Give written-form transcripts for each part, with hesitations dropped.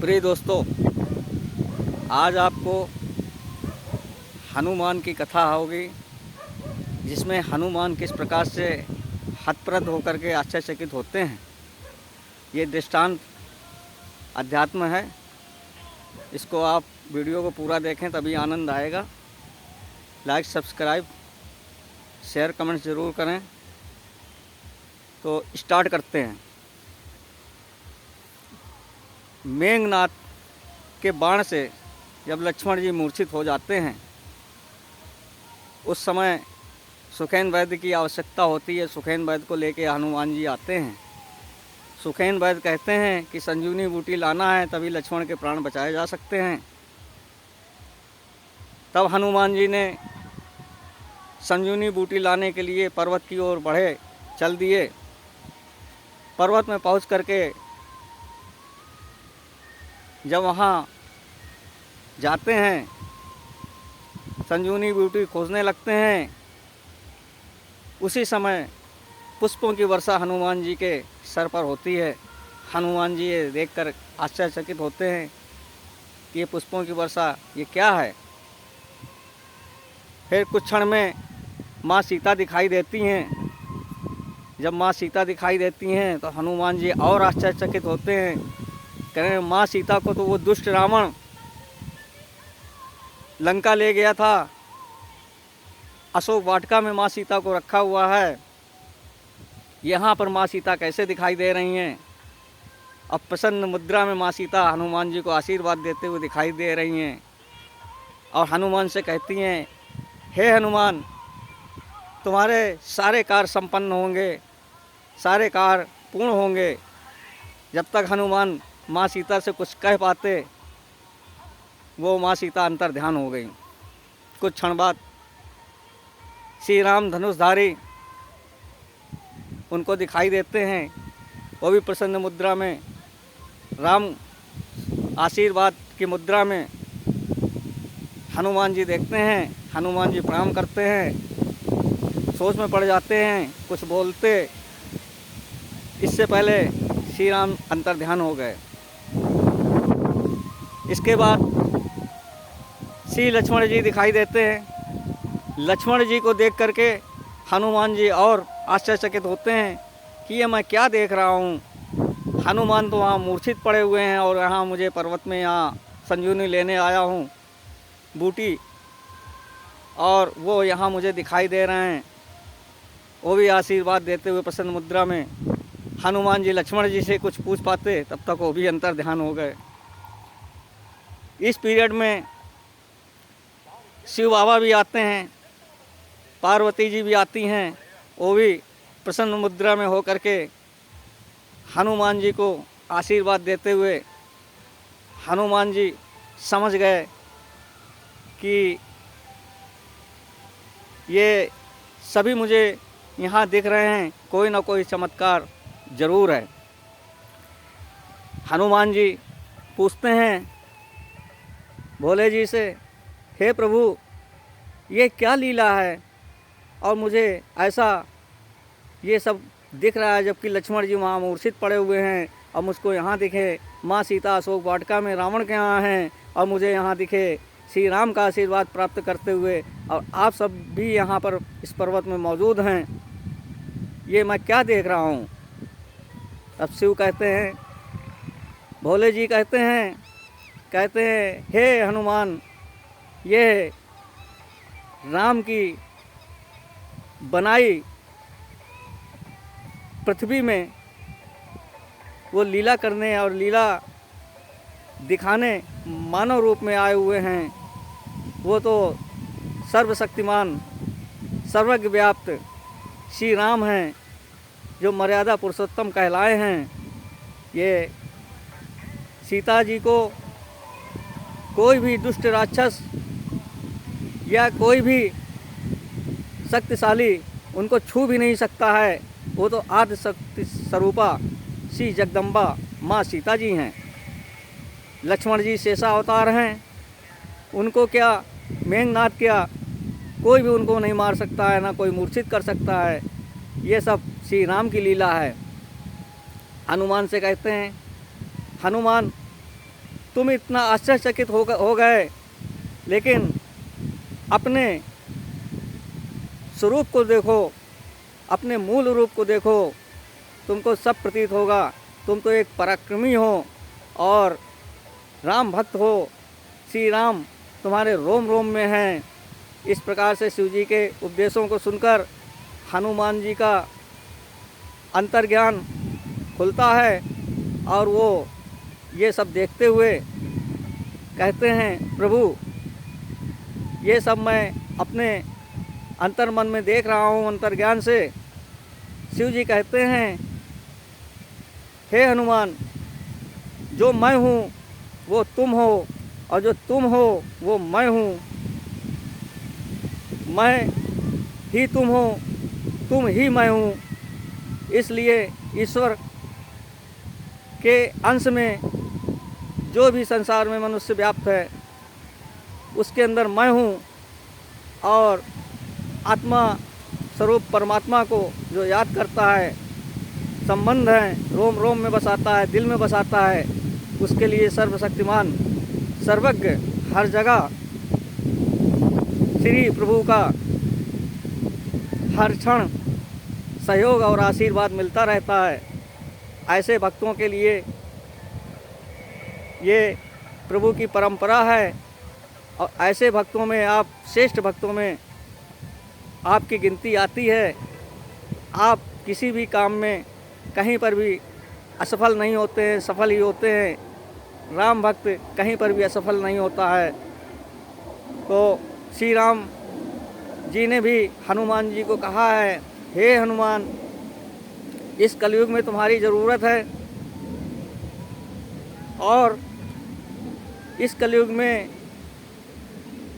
प्रिय दोस्तों, आज आपको हनुमान की कथा होगी, जिसमें हनुमान किस प्रकार से हतप्रभ होकर के आश्चर्यचकित होते हैं। ये दृष्टांत अध्यात्म है। इसको आप वीडियो को पूरा देखें तभी आनंद आएगा। लाइक, सब्सक्राइब, शेयर, कमेंट ज़रूर करें। तो स्टार्ट करते हैं। मेघनाद के बाण से जब लक्ष्मण जी मूर्छित हो जाते हैं, उस समय सुखेन वैद्य की आवश्यकता होती है। सुखेन वैद्य को लेके हनुमान जी आते हैं। सुखेन वैद्य कहते हैं कि संजीवनी बूटी लाना है, तभी लक्ष्मण के प्राण बचाए जा सकते हैं। तब हनुमान जी ने संजीवनी बूटी लाने के लिए पर्वत की ओर बढ़े, चल दिए। पर्वत में पहुंच करके जब वहाँ जाते हैं, संजीवनी बूटी खोजने लगते हैं। उसी समय पुष्पों की वर्षा हनुमान जी के सर पर होती है। हनुमान जी ये देखकर आश्चर्यचकित होते हैं कि ये पुष्पों की वर्षा ये क्या है। फिर कुछ क्षण में माँ सीता दिखाई देती हैं। जब माँ सीता दिखाई देती हैं तो हनुमान जी और आश्चर्यचकित होते हैं। कह रहे हैं, माँ सीता को तो वो दुष्ट रावण लंका ले गया था। अशोक वाटिका में माँ सीता को रखा हुआ है। यहाँ पर माँ सीता कैसे दिखाई दे रही हैं। अब प्रसन्न मुद्रा में माँ सीता हनुमान जी को आशीर्वाद देते हुए दिखाई दे रही हैं और हनुमान से कहती हैं, हे हनुमान, तुम्हारे सारे कार्य संपन्न होंगे, सारे कार्य पूर्ण होंगे। जब तक हनुमान माँ सीता से कुछ कह पाते, वो माँ सीता अंतर ध्यान हो गई। कुछ क्षण बाद श्री राम धनुषधारी उनको दिखाई देते हैं। वो भी प्रसन्न मुद्रा में, राम आशीर्वाद की मुद्रा में हनुमान जी देखते हैं। हनुमान जी प्रणाम करते हैं, सोच में पड़ जाते हैं, कुछ बोलते इससे पहले श्री राम अंतर ध्यान हो गए। इसके बाद श्री लक्ष्मण जी दिखाई देते हैं। लक्ष्मण जी को देख करके हनुमान जी और आश्चर्यचकित होते हैं कि ये मैं क्या देख रहा हूँ। हनुमान तो वहाँ मूर्छित पड़े हुए हैं और यहाँ मुझे पर्वत में यहाँ संजीवनी लेने आया हूँ बूटी, और वो यहाँ मुझे दिखाई दे रहे हैं। वो भी आशीर्वाद देते हुए प्रसन्न मुद्रा में। हनुमान जी लक्ष्मण जी से कुछ पूछ पाते, तब तक वो भी अंतर ध्यान हो गए। इस पीरियड में शिव बाबा भी आते हैं, पार्वती जी भी आती हैं। वो भी प्रसन्न मुद्रा में होकर के हनुमान जी को आशीर्वाद देते हुए, हनुमान जी समझ गए कि ये सभी मुझे यहाँ दिख रहे हैं, कोई ना कोई चमत्कार ज़रूर है। हनुमान जी पूछते हैं भोले जी से, हे प्रभु, ये क्या लीला है और मुझे ऐसा ये सब दिख रहा है, जबकि लक्ष्मण जी वहाँ मूर्छित पड़े हुए हैं और मुझको यहाँ दिखे माँ सीता अशोक वाटिका में रावण के यहाँ हैं और मुझे यहाँ दिखे श्री राम का आशीर्वाद प्राप्त करते हुए, और आप सब भी यहाँ पर इस पर्वत में मौजूद हैं। ये मैं क्या देख रहा हूँ। अब शिव कहते हैं, भोले जी कहते हैं, हे हनुमान, ये राम की बनाई पृथ्वी में वो लीला करने और लीला दिखाने मानव रूप में आए हुए हैं। वो तो सर्वशक्तिमान, सर्वज्ञ व्याप्त श्री राम हैं, जो मर्यादा पुरुषोत्तम कहलाए हैं। ये सीता जी को कोई भी दुष्ट राक्षस या कोई भी शक्तिशाली उनको छू भी नहीं सकता है। वो तो आदि शक्ति स्वरूपा श्री जगदम्बा माँ सीता जी हैं। लक्ष्मण जी शेषा अवतार हैं। उनको क्या मेघनाद क्या कोई भी उनको नहीं मार सकता है, ना कोई मूर्छित कर सकता है। ये सब श्री राम की लीला है। हनुमान से कहते हैं, हनुमान तुम इतना आश्चर्यचकित हो गए, लेकिन अपने स्वरूप को देखो, अपने मूल रूप को देखो, तुमको सब प्रतीत होगा तुम तो एक पराक्रमी हो और राम भक्त हो। श्री राम तुम्हारे रोम रोम में हैं। इस प्रकार से शिव जी के उपदेशों को सुनकर हनुमान जी का अंतर्ज्ञान खुलता है और वो ये सब देखते हुए कहते हैं, प्रभु ये सब मैं अपने अंतर मन में देख रहा हूँ अंतर्ज्ञान से। शिव जी कहते हैं, हे हनुमान, जो मैं हूँ वो तुम हो और जो तुम हो वो मैं हूँ। मैं ही तुम हो, तुम ही मैं हूँ। इसलिए ईश्वर के अंश में जो भी संसार में मनुष्य व्याप्त है उसके अंदर मैं हूँ, और आत्मा स्वरूप परमात्मा को जो याद करता है, संबंध है, रोम रोम में बसाता है, दिल में बसाता है, उसके लिए सर्वशक्तिमान सर्वज्ञ हर जगह श्री प्रभु का हर क्षण सहयोग और आशीर्वाद मिलता रहता है। ऐसे भक्तों के लिए ये प्रभु की परंपरा है और ऐसे भक्तों में, आप श्रेष्ठ भक्तों में आपकी गिनती आती है। आप किसी भी काम में कहीं पर भी असफल नहीं होते हैं, सफल ही होते हैं। राम भक्त कहीं पर भी असफल नहीं होता है। तो श्री राम जी ने भी हनुमान जी को कहा है, हे हनुमान, इस कलयुग में तुम्हारी ज़रूरत है और इस कलयुग में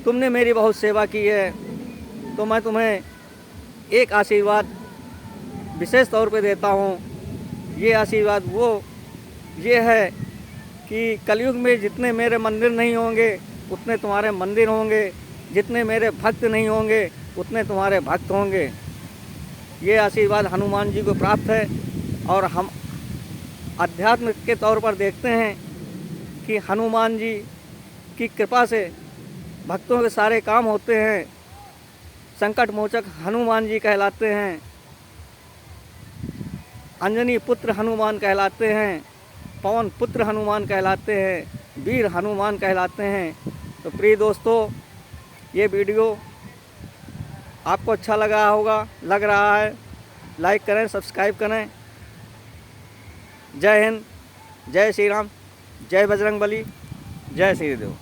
तुमने मेरी बहुत सेवा की है, तो मैं तुम्हें एक आशीर्वाद विशेष तौर पे देता हूँ। ये आशीर्वाद ये है कि कलयुग में जितने मेरे मंदिर नहीं होंगे उतने तुम्हारे मंदिर होंगे, जितने मेरे भक्त नहीं होंगे उतने तुम्हारे भक्त होंगे। ये आशीर्वाद हनुमान जी को प्राप्त है और हम अध्यात्म के तौर पर देखते हैं कि हनुमान जी की कृपा से भक्तों के सारे काम होते हैं। संकट मोचक हनुमान जी कहलाते हैं, अंजनी पुत्र हनुमान कहलाते हैं, पवन पुत्र हनुमान कहलाते हैं, वीर हनुमान कहलाते हैं। तो प्रिय दोस्तों, ये वीडियो आपको अच्छा लग रहा है, लाइक करें, सब्सक्राइब करें। जय हिंद, जय श्री राम, जय बजरंगबली, जय श्री देव।